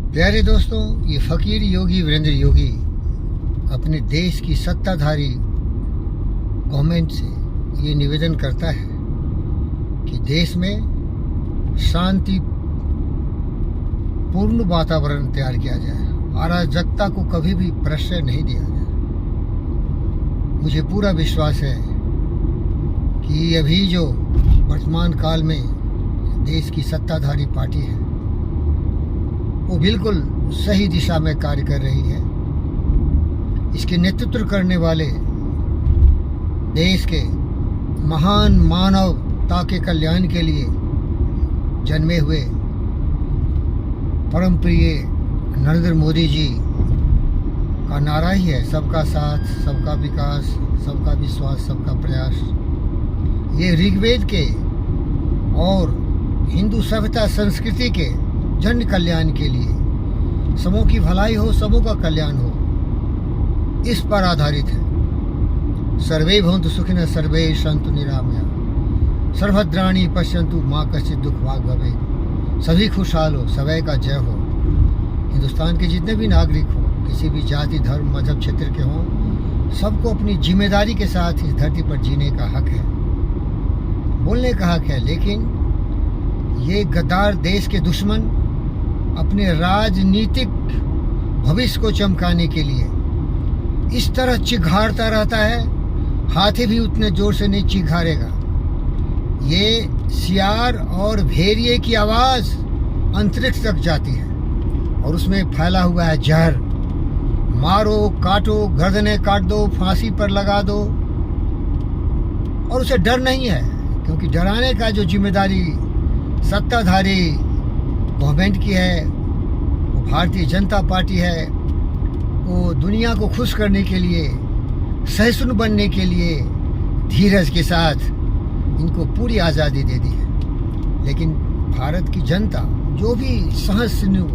प्यारे दोस्तों, ये फकीर योगी वीरेंद्र योगी अपने देश की सत्ताधारी गवर्नमेंट से ये निवेदन करता है कि देश में शांति पूर्ण वातावरण तैयार किया जाए, अराजकता को कभी भी प्रश्रय नहीं दिया जाए। मुझे पूरा विश्वास है कि अभी जो वर्तमान काल में देश की सत्ताधारी पार्टी है वो बिल्कुल सही दिशा में कार्य कर रही है। इसके नेतृत्व करने वाले देश के महान मानवता के कल्याण के लिए जन्मे हुए परम प्रिय नरेंद्र मोदी जी का नारा ही है सबका साथ, सबका विकास, सबका विश्वास, सबका प्रयास। ये ऋग्वेद के और हिंदू सभ्यता संस्कृति के जन कल्याण के लिए, सबों की भलाई हो, सबों का कल्याण हो, इस पर आधारित है। सर्वे भवन्तु सुखिनः, सर्वे सन्तु निरामया, सर्वभद्राणि पश्यन्तु मा कश्चित् दुःख भाग् भवेत्। सभी खुशहाल हो, सबै का जय हो। हिंदुस्तान के जितने भी नागरिक हो, किसी भी जाति, धर्म, मजहब, क्षेत्र के हों, सबको अपनी जिम्मेदारी के साथ इस धरती पर जीने का हक है, बोलने का हक है। लेकिन ये गद्दार देश के दुश्मन अपने राजनीतिक भविष्य को चमकाने के लिए इस तरह चिघाड़ता रहता है। हाथी भी उतने जोर से नहीं चिघाड़ेगा। ये सियार और भेड़िए की आवाज़ अंतरिक्ष तक जाती है और उसमें फैला हुआ है जहर। मारो, काटो, गर्दनें काट दो, फांसी पर लगा दो, और उसे डर नहीं है, क्योंकि डराने का जो जिम्मेदारी सत्ताधारी गवर्नमेंट की है, वो भारतीय जनता पार्टी है। वो दुनिया को खुश करने के लिए, सहिष्णु बनने के लिए धीरज के साथ इनको पूरी आज़ादी दे दी है। लेकिन भारत की जनता, जो भी सहिष्णु,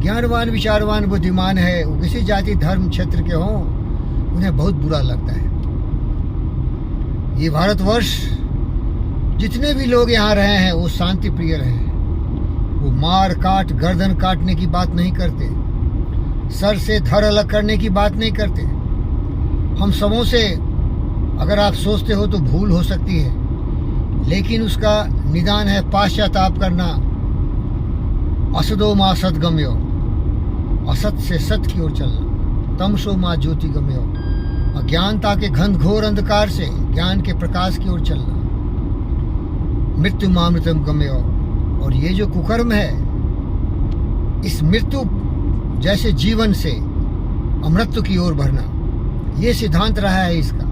ज्ञानवान, विचारवान, बुद्धिमान है, वो किसी जाति, धर्म, क्षेत्र के हों, उन्हें बहुत बुरा लगता है। ये भारतवर्ष जितने भी लोग यहाँ रहे हैं वो शांति प्रिय रहे हैं। वो मार काट, गर्दन काटने की बात नहीं करते, सर से धड़ अलग करने की बात नहीं करते। हम सबों से अगर आप सोचते हो तो भूल हो सकती है, लेकिन उसका निदान है पाश्चाताप करना। असदो माँ सदगम्यो, असत से सत्य की ओर चलना। तमसो माँ ज्योति गम्यो, अज्ञानता के घनघोर अंधकार से ज्ञान के प्रकाश की ओर चलना। मृत्यु मामृतम गम्यो, और ये जो कुकर्म है, इस मृत्यु जैसे जीवन से अमृत्यु की ओर बढ़ना, ये सिद्धांत रहा है इसका।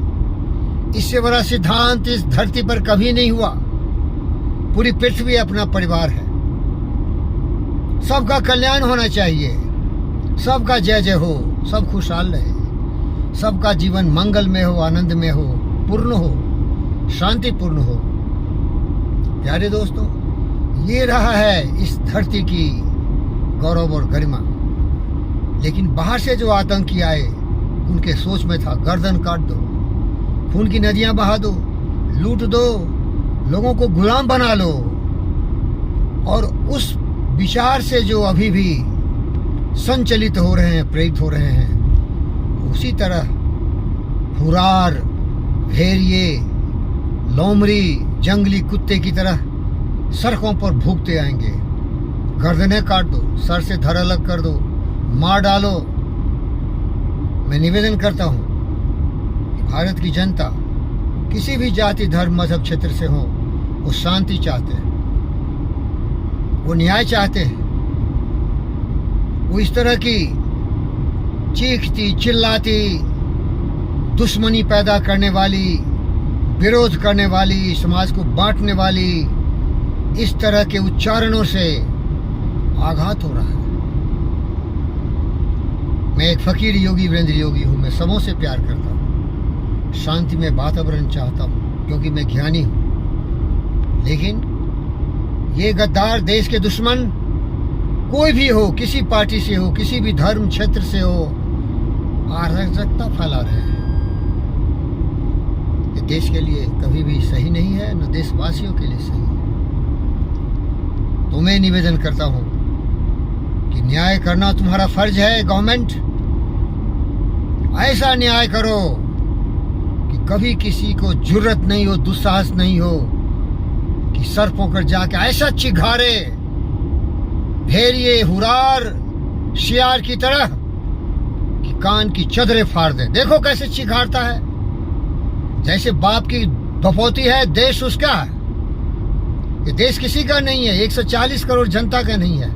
इससे बड़ा सिद्धांत इस धरती पर कभी नहीं हुआ। पूरी पृथ्वी अपना परिवार है। सबका कल्याण होना चाहिए, सबका जय जय हो, सब खुशहाल रहे, सबका जीवन मंगल में हो, आनंद में हो, पूर्ण हो, शांतिपूर्ण हो। प्यारे दोस्तों, ये रहा है इस धरती की गौरव और गरिमा। लेकिन बाहर से जो आतंकी आए, उनके सोच में था गर्दन काट दो, खून की नदियां बहा दो, लूट दो, लोगों को गुलाम बना लो। और उस विचार से जो अभी भी संचलित हो रहे हैं, प्रेरित हो रहे हैं, उसी तरह हुरार, भेड़िए, लोमड़ी, जंगली कुत्ते की तरह सड़कों पर भूखते आएंगे। गर्दनें काट दो, सर से धड़ अलग कर दो, मार डालो। मैं निवेदन करता हूँ कि भारत की जनता किसी भी जाति, धर्म, मजहब, क्षेत्र से हो, वो शांति चाहते हैं, वो न्याय चाहते हैं। वो इस तरह की चीखती, चिल्लाती, दुश्मनी पैदा करने वाली, विरोध करने वाली, समाज को बांटने वाली इस तरह के उच्चारणों से आघात हो रहा है। मैं एक फकीर योगी वीरेंद्र योगी हूँ। मैं सबों से प्यार करता हूँ, शांति में वातावरण चाहता हूँ, क्योंकि मैं ज्ञानी हूँ। लेकिन ये गद्दार देश के दुश्मन, कोई भी हो, किसी पार्टी से हो, किसी भी धर्म क्षेत्र से हो, अराजकता फैला रहे हैं। ये देश के लिए कभी भी सही नहीं है, न देशवासियों के लिए सही है। तो मैं निवेदन करता हूँ कि न्याय करना तुम्हारा फर्ज है। गवर्नमेंट, ऐसा न्याय करो कि कभी किसी को जुर्रत नहीं हो, दुस्साहस नहीं हो कि सर पोकर जाके ऐसा चिघारे भेड़िए हुरार शियार की तरह कि कान की चदरे फाड़ दे। देखो कैसे चिघारता है, जैसे बाप की दफोती है। देश उसका है, ये देश किसी का नहीं है, 140 करोड़ जनता का नहीं है,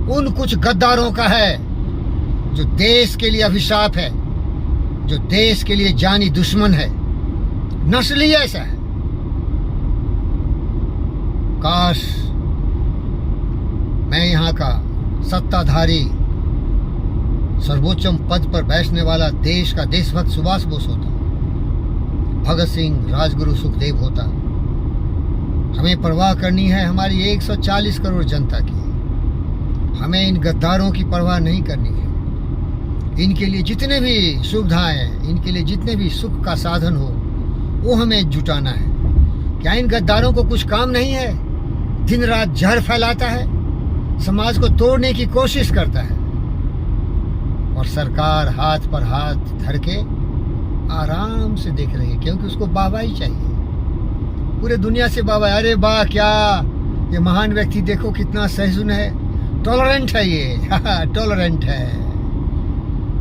उन कुछ गद्दारों का है जो देश के लिए अभिशाप है, जो देश के लिए जानी दुश्मन है। नस्ल ही ऐसा है। काश मैं यहाँ का सत्ताधारी सर्वोच्चम पद पर बैठने वाला देश का देशभक्त सुभाष बोस होता, भगत सिंह, राजगुरु सुखदेव होता। हमें परवाह करनी है हमारी 140 करोड़ जनता की। हमें इन गद्दारों की परवाह नहीं करनी है। इनके लिए जितने भी सुविधाएं हैं, इनके लिए जितने भी सुख का साधन हो, वो हमें जुटाना है। क्या इन गद्दारों को कुछ काम नहीं है? दिन रात जहर फैलाता है, समाज को तोड़ने की कोशिश करता है, और सरकार हाथ पर हाथ धर के आराम से देख रही है, क्योंकि उसको वाहवाही चाहिए। पूरे दुनिया से वाहवाही। अरे वाह, क्या ये महान व्यक्ति, देखो कितना सहिष्णु है, टॉलरेंट है ये टॉलरेंट है।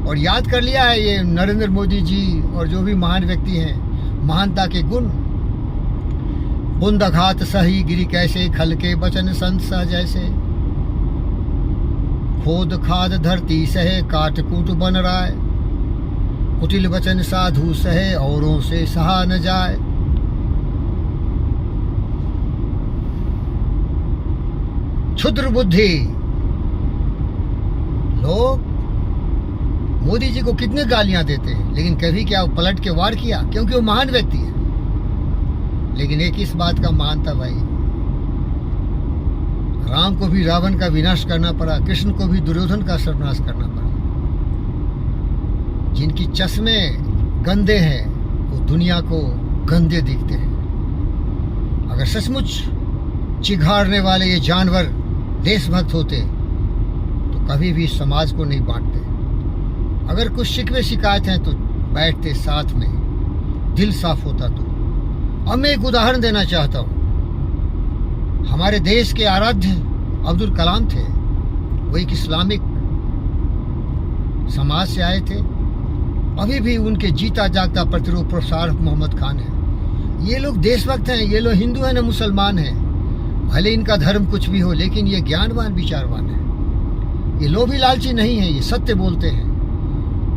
और याद कर लिया है ये नरेंद्र मोदी जी और जो भी महान व्यक्ति हैं, महानता के गुण। बुंदाघात सही गिरी कैसे, खल के बचन संत सह जैसे। खोद खाद धरती सहे, काट कूट बन राय। कुटिल वचन साधु सहे, औरों से सहा न जाए। क्षुद्र बुद्धि लोग मोदी जी को कितने गालियां देते हैं, लेकिन कभी क्या वो पलट के वार किया? क्योंकि वो महान व्यक्ति है। लेकिन एक इस बात का मान था भाई, राम को भी रावण का विनाश करना पड़ा, कृष्ण को भी दुर्योधन का सर्वनाश करना पड़ा। जिनकी चश्मे गंदे हैं वो दुनिया को गंदे दिखते हैं। अगर सचमुच चिघाड़ने वाले ये जानवर देशभक्त होते तो कभी भी समाज को नहीं बांटते। अगर कुछ शिकवे शिकायत हैं तो बैठते साथ में, दिल साफ होता तो। अब मैं एक उदाहरण देना चाहता हूँ। हमारे देश के आराध्य अब्दुल कलाम थे। वो एक इस्लामिक समाज से आए थे। अभी भी उनके जीता जागता प्रतिरूप प्रोफेसर मोहम्मद खान है। ये लोग देशभक्त हैं, ये लोग हिंदू हैं न मुसलमान हैं। भले इनका धर्म कुछ भी हो, लेकिन ये ज्ञानवान विचारवान है। ये लोभी लालची नहीं है, ये सत्य बोलते हैं।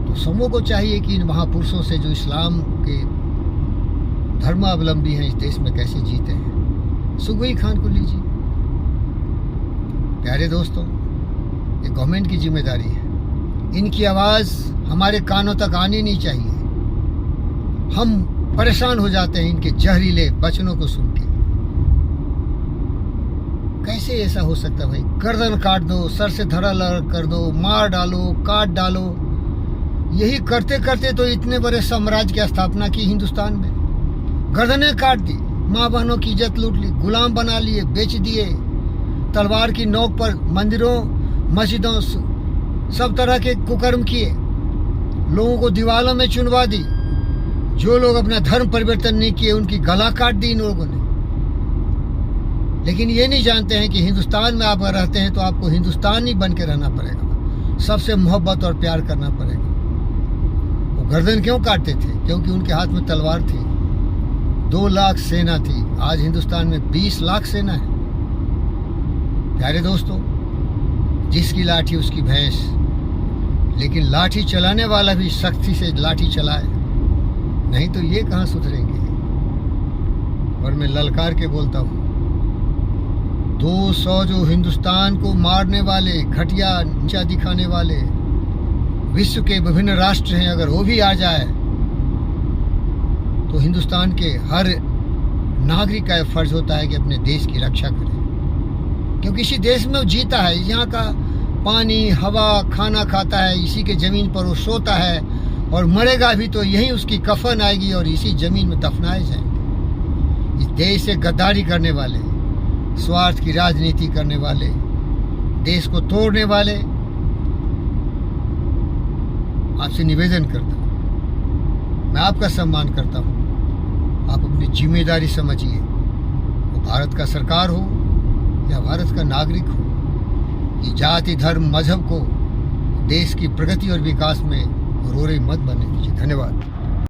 तो समूह को चाहिए कि इन महापुरुषों से जो इस्लाम के धर्मावलंबी हैं इस देश में कैसे जीते हैं। सुगई खान को लीजिए। प्यारे दोस्तों, ये गवर्नमेंट की जिम्मेदारी है। इनकी आवाज़ हमारे कानों तक आनी नहीं चाहिए। हम परेशान हो जाते हैं इनके जहरीले वचनों को सुन के। कैसे ऐसा हो सकता भाई? गर्दन काट दो, सर से धड़ा लग कर दो, मार डालो, काट डालो। यही करते करते तो इतने बड़े साम्राज्य की स्थापना की हिंदुस्तान में। गर्दनें काट दी, माँ बहनों की इज्जत लूट ली, गुलाम बना लिए, बेच दिए। तलवार की नोक पर मंदिरों, मस्जिदों, सब तरह के कुकर्म किए। लोगों को दीवारों में चुनवा दी। जो लोग अपना धर्म परिवर्तन नहीं किए उनकी गला काट दी इन लोगों ने। लेकिन ये नहीं जानते हैं कि हिंदुस्तान में आप अगर रहते हैं तो आपको हिंदुस्तानी बन के रहना पड़ेगा, सबसे मोहब्बत और प्यार करना पड़ेगा। वो गर्दन क्यों काटते थे? क्योंकि उनके हाथ में तलवार थी। 2 लाख सेना थी। आज हिंदुस्तान में 20 लाख सेना है। प्यारे दोस्तों, जिसकी लाठी उसकी भैंस। लेकिन लाठी चलाने वाला भी सख्ती से लाठी चलाए, नहीं तो ये कहाँ सुधरेंगे। और मैं ललकार के बोलता हूँ, 200 जो हिंदुस्तान को मारने वाले, घटिया नीचा दिखाने वाले विश्व के विभिन्न राष्ट्र हैं, अगर वो भी आ जाए तो हिंदुस्तान के हर नागरिक का फर्ज होता है कि अपने देश की रक्षा करे। क्योंकि इसी देश में वो जीता है, यहाँ का पानी, हवा, खाना खाता है, इसी के ज़मीन पर वो सोता है और मरेगा भी तो यहीं उसकी कफन आएगी और इसी ज़मीन में दफनाए जाएंगे। इस देश से गद्दारी करने वाले, स्वार्थ की राजनीति करने वाले, देश को तोड़ने वाले, आपसे निवेदन करता हूँ, मैं आपका सम्मान करता हूँ, आप अपनी जिम्मेदारी समझिए। वो भारत का सरकार हो या भारत का नागरिक हो, ये जाति, धर्म, मजहब को देश की प्रगति और विकास में रोड़े मत बनने दीजिए। धन्यवाद।